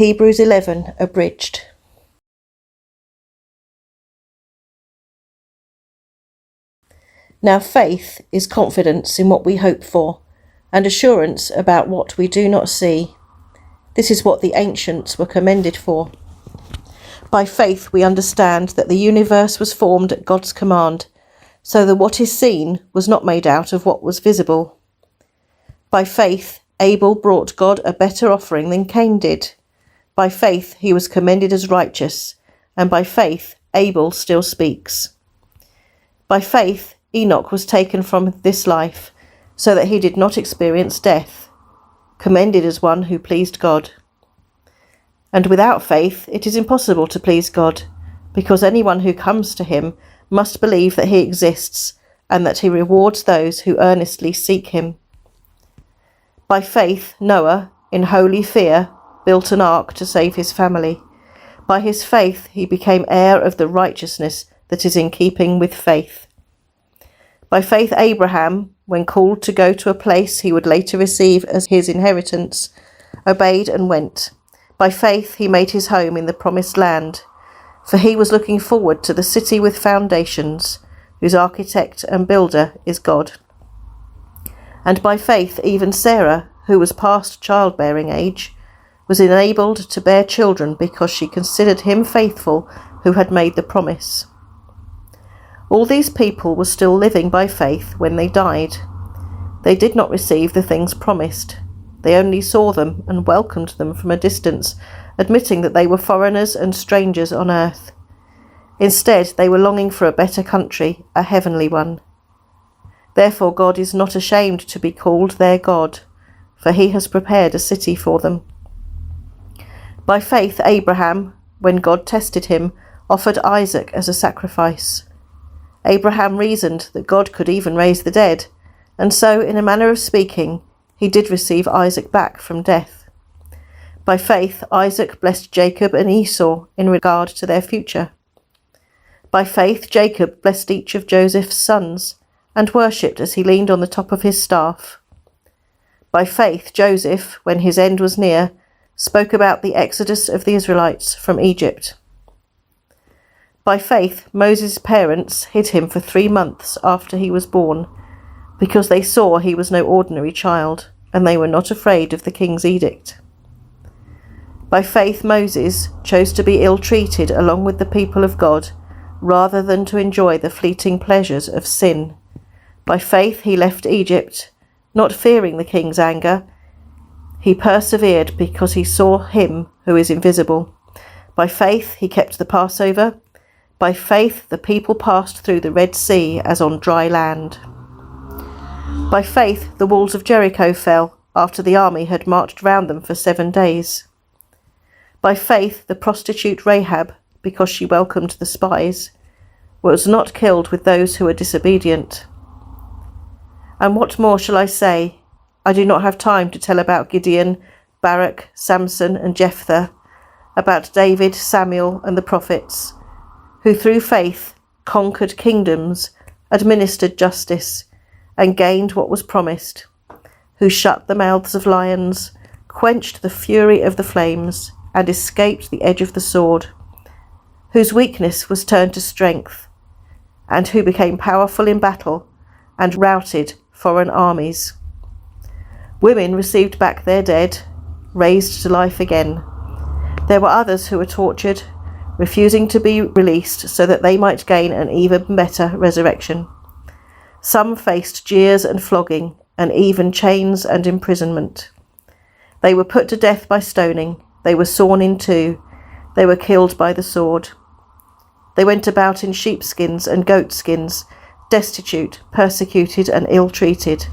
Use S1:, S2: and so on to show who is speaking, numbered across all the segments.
S1: Hebrews 11, abridged. Now faith is confidence in what we hope for, and assurance about what we do not see. This is what the ancients were commended for. By faith we understand that the universe was formed at God's command, so that what is seen was not made out of what was visible. By faith Abel brought God a better offering than Cain did. By faith he was commended as righteous, and by faith Abel still speaks. By faith Enoch was taken from this life, so that he did not experience death, commended as one who pleased God. And without faith it is impossible to please God, because anyone who comes to him must believe that he exists, and that he rewards those who earnestly seek him. By faith Noah, in holy fear, built an ark to save his family. By his faith he became heir of the righteousness that is in keeping with faith. By faith Abraham, when called to go to a place he would later receive as his inheritance, obeyed and went. By faith he made his home in the promised land, for he was looking forward to the city with foundations, whose architect and builder is God. And by faith even Sarah, who was past childbearing age, was enabled to bear children because she considered him faithful who had made the promise. All these people were still living by faith when they died. They did not receive the things promised. They only saw them and welcomed them from a distance, admitting that they were foreigners and strangers on earth. Instead, they were longing for a better country, a heavenly one. Therefore God is not ashamed to be called their God, for he has prepared a city for them. By faith Abraham, when God tested him, offered Isaac as a sacrifice. Abraham reasoned that God could even raise the dead, and so, in a manner of speaking, he did receive Isaac back from death. By faith Isaac blessed Jacob and Esau in regard to their future. By faith Jacob blessed each of Joseph's sons, and worshipped as he leaned on the top of his staff. By faith Joseph, when his end was near, spoke about the exodus of the Israelites from Egypt. By faith Moses' parents hid him for 3 months after he was born, because they saw he was no ordinary child, and they were not afraid of the king's edict. By faith Moses chose to be ill-treated along with the people of God, rather than to enjoy the fleeting pleasures of sin. By faith he left Egypt, not fearing the king's anger. He persevered because he saw him who is invisible. By faith he kept the Passover. By faith the people passed through the Red Sea as on dry land. By faith the walls of Jericho fell after the army had marched round them for 7 days. By faith the prostitute Rahab, because she welcomed the spies, was not killed with those who were disobedient. And what more shall I say? I do not have time to tell about Gideon, Barak, Samson and Jephthah, about David, Samuel and the prophets, who through faith conquered kingdoms, administered justice, and gained what was promised, who shut the mouths of lions, quenched the fury of the flames, and escaped the edge of the sword, whose weakness was turned to strength, and who became powerful in battle and routed foreign armies. Women received back their dead, raised to life again. There were others who were tortured, refusing to be released so that they might gain an even better resurrection. Some faced jeers and flogging, and even chains and imprisonment. They were put to death by stoning. They were sawn in two. They were killed by the sword. They went about in sheepskins and goatskins, destitute, persecuted, and ill-treated.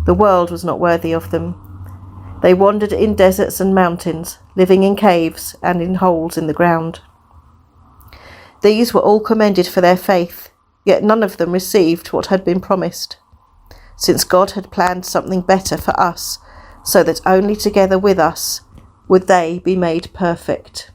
S1: The world was not worthy of them. They wandered in deserts and mountains, living in caves and in holes in the ground. These were all commended for their faith, yet none of them received what had been promised, since God had planned something better for us, so that only together with us would they be made perfect.